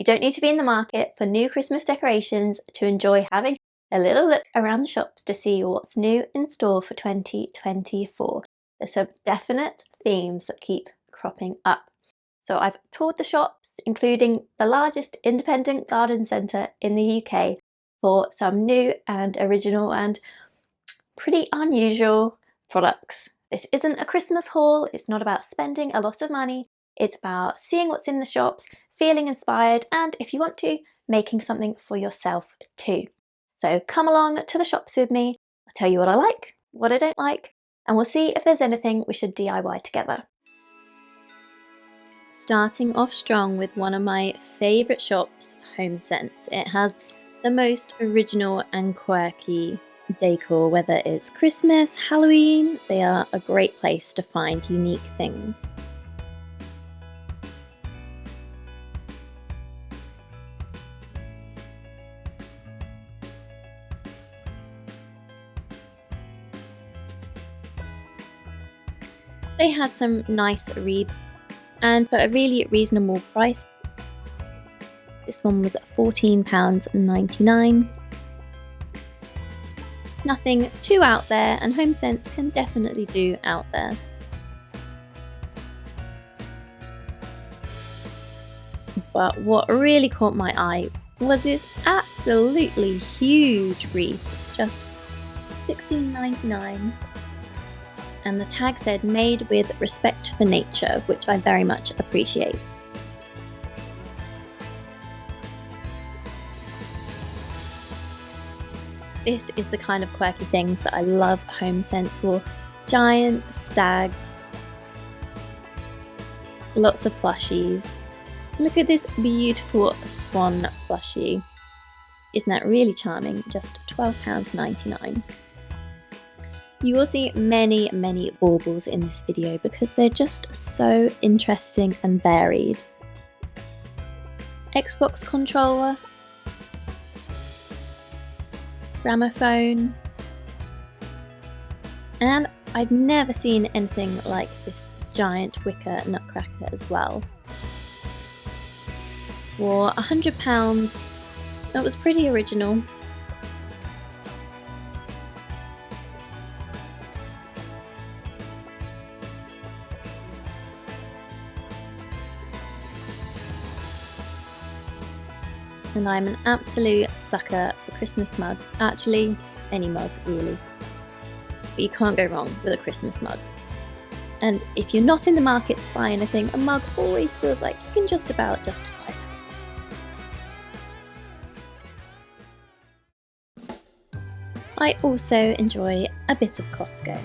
don't need to be in the market for new Christmas decorations to enjoy having a little look around the shops to see what's new in store for 2024. There's some definite themes that keep cropping up. So I've toured the shops, including the largest independent garden centre in the UK, for some new and original and pretty unusual products. This isn't a Christmas haul, it's not about spending a lot of money, it's about seeing what's in the shops, feeling inspired, and if you want to, making something for yourself too. So come along to the shops with me, I'll tell you what I like, what I don't like, and we'll see if there's anything we should DIY together. Starting off strong with one of my favourite shops, Homesense. It has the most original and quirky decor, whether it's Christmas, Halloween, they are a great place to find unique things. They had some nice wreaths, and for a really reasonable price. This one was £14.99. Nothing too out there, and Homesense can definitely do out there. But what really caught my eye was this absolutely huge wreath, just £16.99. And the tag said made with respect for nature, which I very much appreciate. This is the kind of quirky things that I love Homesense for. Giant stags, lots of plushies. Look at this beautiful swan plushie. Isn't that really charming? Just £12.99. You will see many baubles in this video because they're just so interesting and varied. Xbox controller, gramophone, and I'd never seen anything like this giant wicker nutcracker as well. For £100, that was pretty original. And I'm an absolute sucker for Christmas mugs. Actually, any mug really. But you can't go wrong with a Christmas mug. And if you're not in the market to buy anything, a mug always feels like you can just about justify that. I also enjoy a bit of Costco.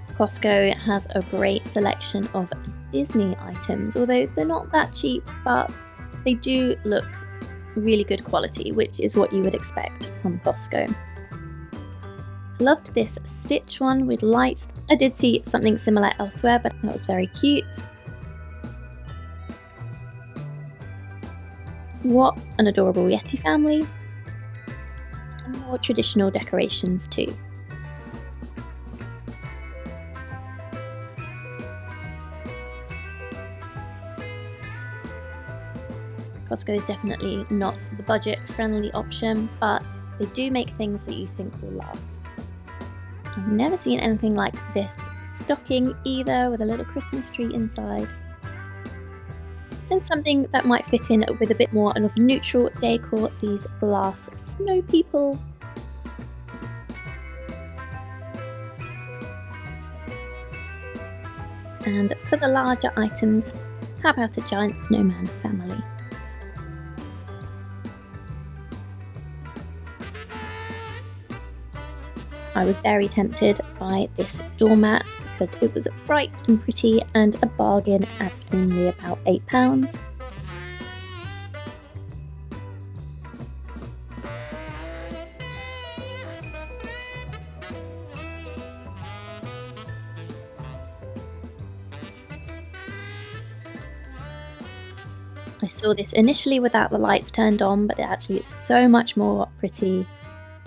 Costco has a great selection of Disney items, although they're not that cheap, but they do look really good quality, which is what you would expect from Costco. Loved this Stitch one with lights. I did see something similar elsewhere, but that was very cute. What an adorable Yeti family. And more traditional decorations too. Costco is definitely not the budget-friendly option, but they do make things that you think will last. I've never seen anything like this stocking either, with a little Christmas tree inside. And something that might fit in with a bit more of neutral decor, these glass snow people. And for the larger items, how about a giant snowman family? I was very tempted by this doormat because it was bright and pretty and a bargain at only about £8. I saw this initially without the lights turned on, but actually it's so much more pretty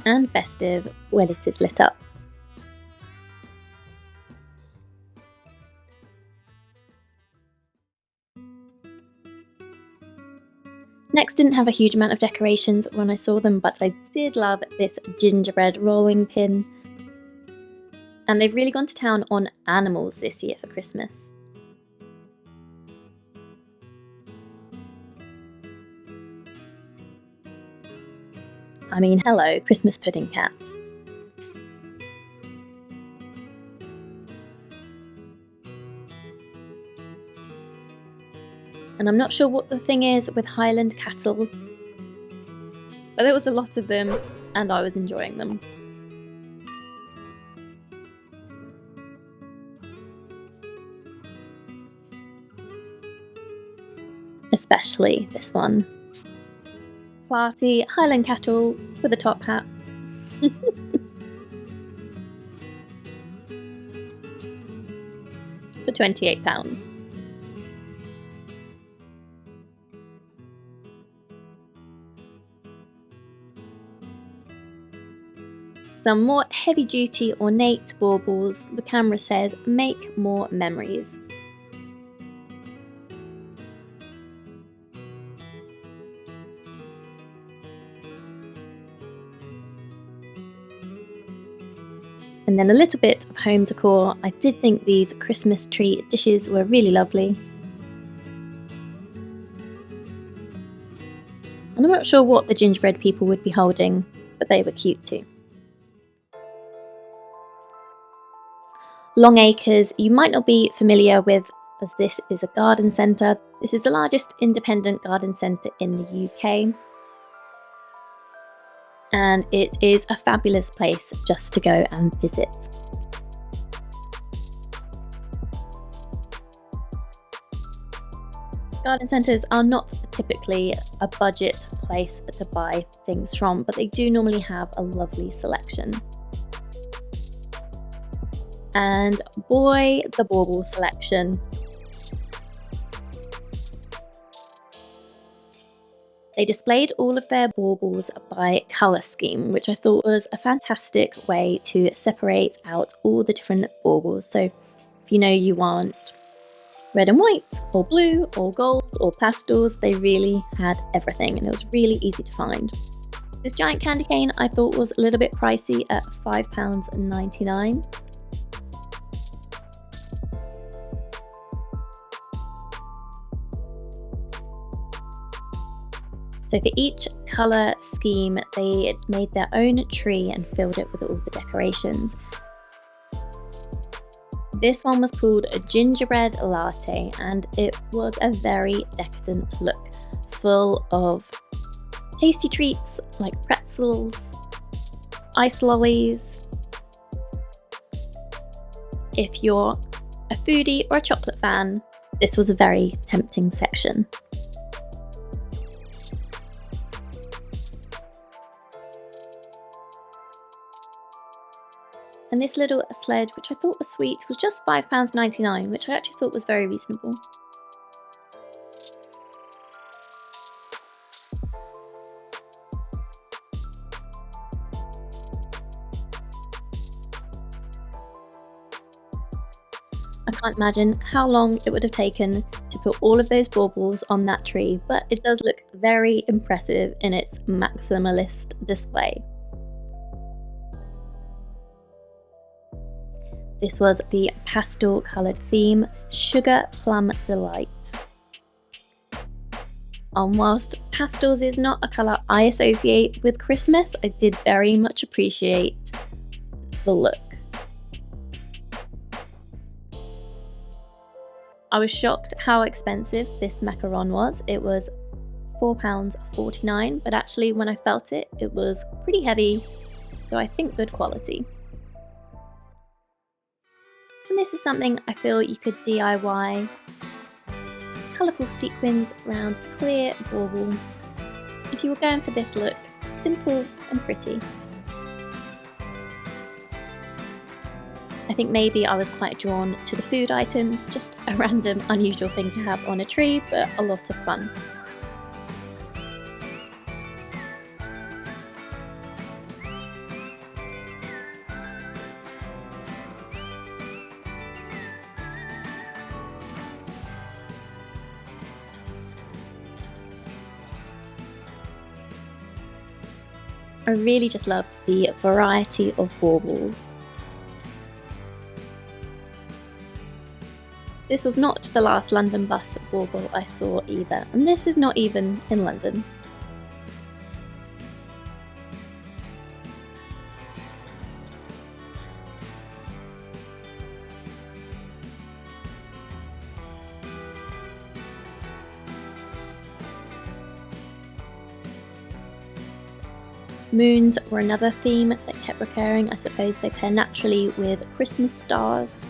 and festive when it is lit up. Next, didn't have a huge amount of decorations when I saw them, but I did love this gingerbread rolling pin. And they've really gone to town on animals this year for Christmas. I mean, hello, Christmas pudding cat. And I'm not sure what the thing is with Highland cattle, but there was a lot of them and I was enjoying them. Especially this one. Classy Highland cattle with a top hat. For £28. Some more heavy-duty ornate baubles. The camera says, make more memories. And then a little bit of home decor. I did think these Christmas tree dishes were really lovely. And I'm not sure what the gingerbread people would be holding, but they were cute too. Longacres, you might not be familiar with, as this is a garden centre. This is the largest independent garden centre in the UK. And it is a fabulous place just to go and visit. Garden centres are not typically a budget place to buy things from, but they do normally have a lovely selection. And boy, the bauble selection. They displayed all of their baubles by colour scheme, which I thought was a fantastic way to separate out all the different baubles. So if you know you want red and white, or blue, or gold, or pastels, they really had everything and it was really easy to find. This giant candy cane I thought was a little bit pricey at £5.99. So for each colour scheme, they made their own tree and filled it with all the decorations. This one was called a gingerbread latte and it was a very decadent look, full of tasty treats like pretzels, ice lollies. If you're a foodie or a chocolate fan, this was a very tempting section. And this little sledge, which I thought was sweet, was just £5.99, which I actually thought was very reasonable. I can't imagine how long it would have taken to put all of those baubles on that tree, but it does look very impressive in its maximalist display. This was the pastel coloured theme, Sugar Plum Delight. And whilst pastels is not a colour I associate with Christmas, I did very much appreciate the look. I was shocked how expensive this macaron was. It was £4.49, but actually when I felt it, it was pretty heavy, so I think good quality. And this is something I feel you could DIY. Colourful sequins around a clear bauble. If you were going for this look, simple and pretty. I think maybe I was quite drawn to the food items, just a random unusual thing to have on a tree, but a lot of fun. I really just love the variety of baubles. This was not the last London bus bauble I saw either, and this is not even in London. Moons were another theme that kept recurring. I suppose they pair naturally with Christmas stars.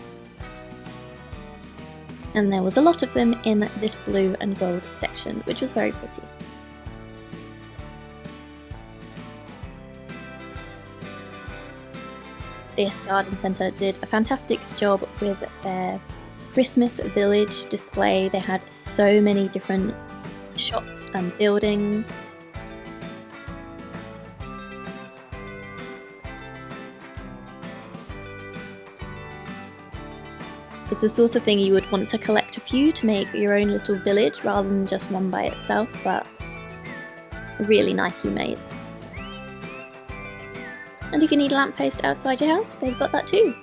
And there was a lot of them in this blue and gold section, which was very pretty. This garden centre did a fantastic job with their Christmas village display. They had so many different shops and buildings. It's the sort of thing you would want to collect a few to make your own little village rather than just one by itself, but really nicely made. And if you need a lamppost outside your house, they've got that too.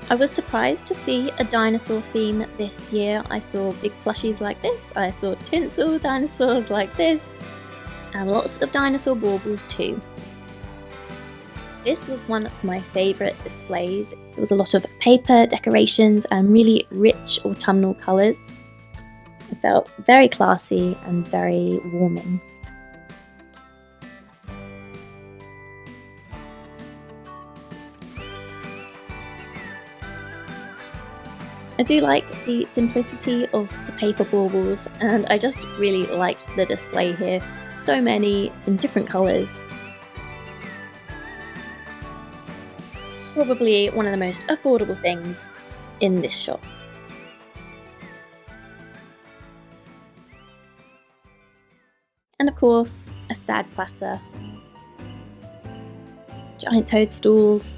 I was surprised to see a dinosaur theme this year. I saw big plushies like this, I saw tinsel dinosaurs like this, and lots of dinosaur baubles too. This was one of my favourite displays. There was a lot of paper, decorations, and really rich autumnal colours. It felt very classy and very warming. I do like the simplicity of the paper baubles, and I just really liked the display here. So many in different colours. Probably one of the most affordable things in this shop. And of course, a stag platter. Giant toadstools.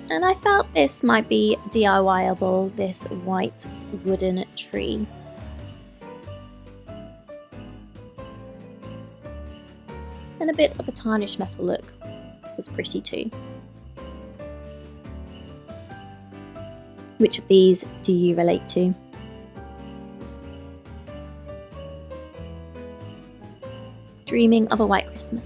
And I felt this might be DIY-able, this white wooden tree. And a bit of a tarnished metal look was pretty too. Which of these do you relate to? Dreaming of a white Christmas.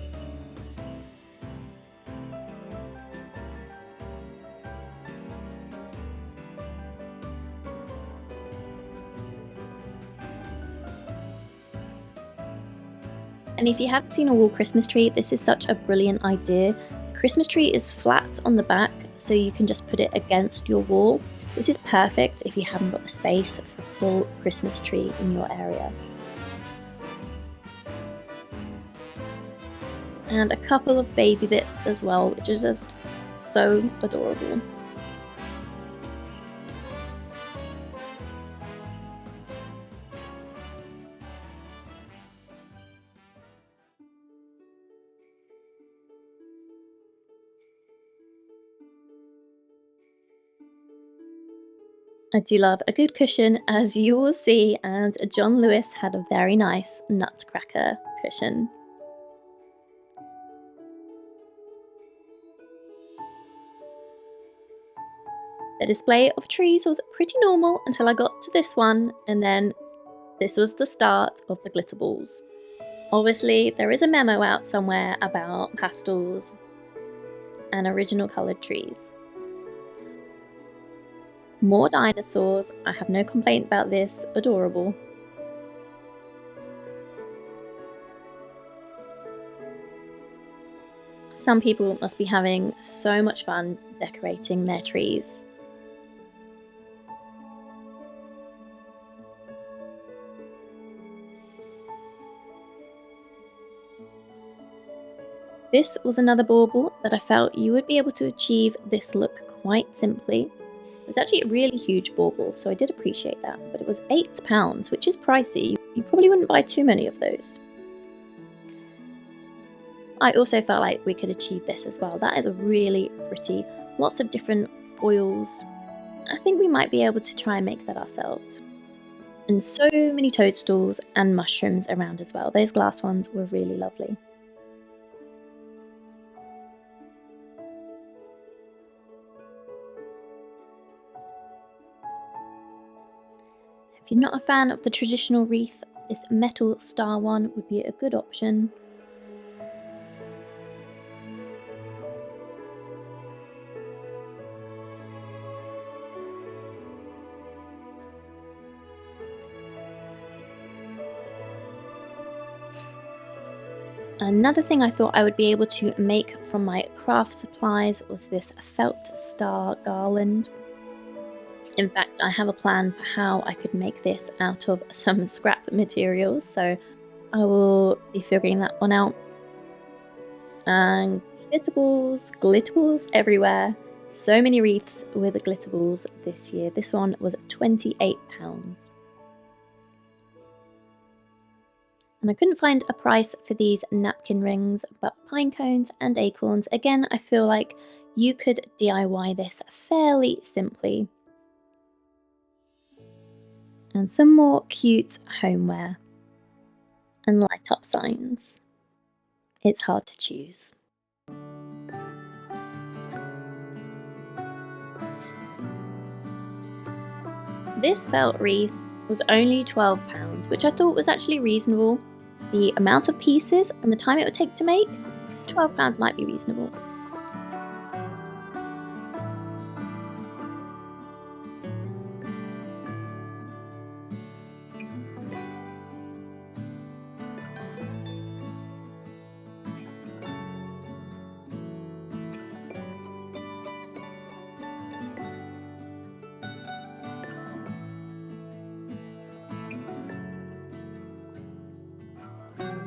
And if you haven't seen a wall Christmas tree, this is such a brilliant idea. The Christmas tree is flat on the back, so you can just put it against your wall. This is perfect if you haven't got the space for a full Christmas tree in your area. And a couple of baby bits as well, which is just so adorable. I do love a good cushion, as you will see, and John Lewis had a very nice nutcracker cushion. The display of trees was pretty normal until I got to this one, and then this was the start of the glitter balls. Obviously, there is a memo out somewhere about pastels and original coloured trees. More dinosaurs. I have no complaint about this. Adorable. Some people must be having so much fun decorating their trees. This was another bauble that I felt you would be able to achieve this look quite simply. It was actually a really huge bauble, so I did appreciate that, but it was £8, which is pricey. You probably wouldn't buy too many of those. I also felt like we could achieve this as well. That is a really pretty, lots of different foils. I think we might be able to try and make that ourselves. And so many toadstools and mushrooms around as well. Those glass ones were really lovely. If you're not a fan of the traditional wreath, this metal star one would be a good option. Another thing I thought I would be able to make from my craft supplies was this felt star garland. In fact, I have a plan for how I could make this out of some scrap materials, so I will be figuring that one out. And glitterballs everywhere. So many wreaths with glitterballs this year. This one was £28. And I couldn't find a price for these napkin rings, but pine cones and acorns, again, I feel like you could DIY this fairly simply. And some more cute homeware and light up signs. It's hard to choose. This felt wreath was only £12, which I thought was actually reasonable. The amount of pieces and the time it would take to make, £12 might be reasonable.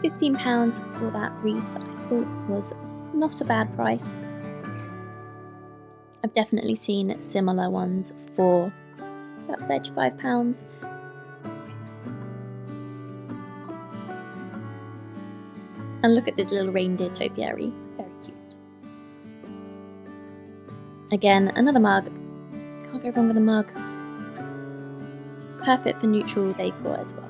£15 for that wreath I thought was not a bad price. I've definitely seen similar ones for about £35. And look at this little reindeer topiary, very cute. Again, another mug, can't go wrong with a mug. Perfect for neutral decor as well.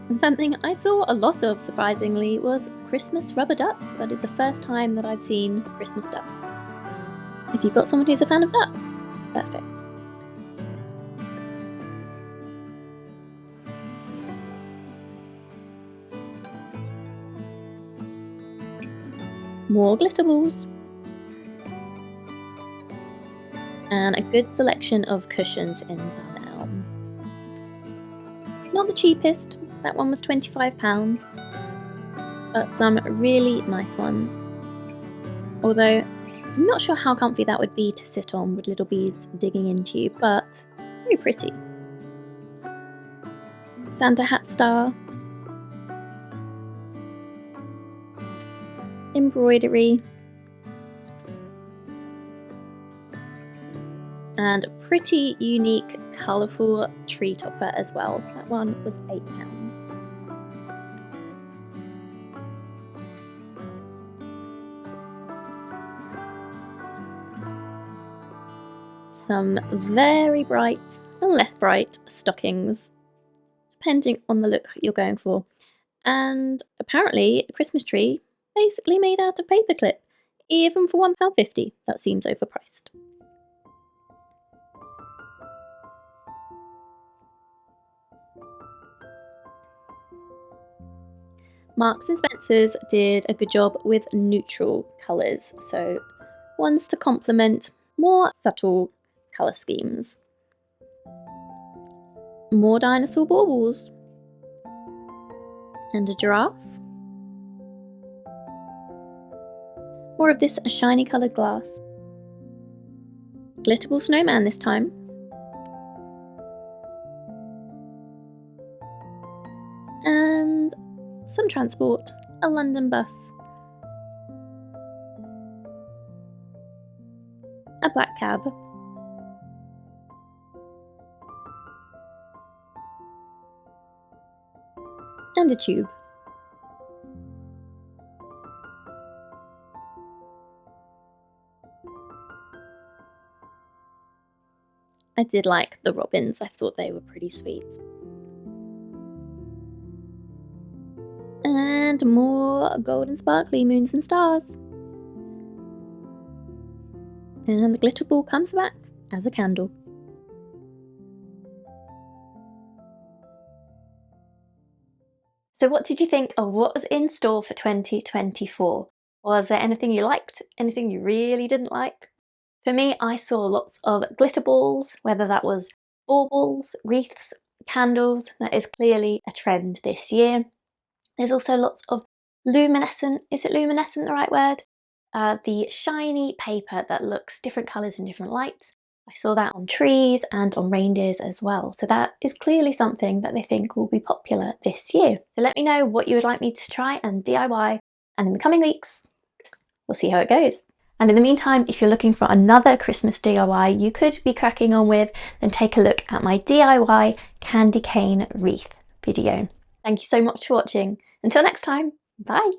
And something I saw a lot of, surprisingly, was Christmas rubber ducks. That is the first time that I've seen Christmas ducks. If you've got someone who's a fan of ducks, perfect. More glitter balls. And a good selection of cushions in Dunelm. Not the cheapest, that one was £25, but some really nice ones. Although, I'm not sure how comfy that would be to sit on with little beads digging into you, but very pretty. Santa hat star. Embroidery. And a pretty unique, colourful tree topper as well. That one was £8. Some very bright and less bright stockings, depending on the look you're going for. And apparently a Christmas tree basically made out of paperclip, even for £1.50. That seems overpriced. Marks and Spencer's did a good job with neutral colours, so ones to complement more subtle colour schemes. More dinosaur baubles. And a giraffe. More of this shiny coloured glass. Glitterball snowman this time. And some transport, a London bus, a black cab, and a tube. I did like the robins, I thought they were pretty sweet. And more golden sparkly moons and stars. And the glitter ball comes back as a candle. So what did you think of what was in store for 2024? Was there anything you liked? Anything you really didn't like? For me, I saw lots of glitter balls, whether that was baubles, wreaths, candles. That is clearly a trend this year. There's also lots of luminescent, is it luminescent the right word? The shiny paper that looks different colours and different lights. I saw that on trees and on reindeers as well. So that is clearly something that they think will be popular this year. So let me know what you would like me to try and DIY, and in the coming weeks, we'll see how it goes. And in the meantime, if you're looking for another Christmas DIY you could be cracking on with, then take a look at my DIY candy cane wreath video. Thank you so much for watching. Until next time, bye!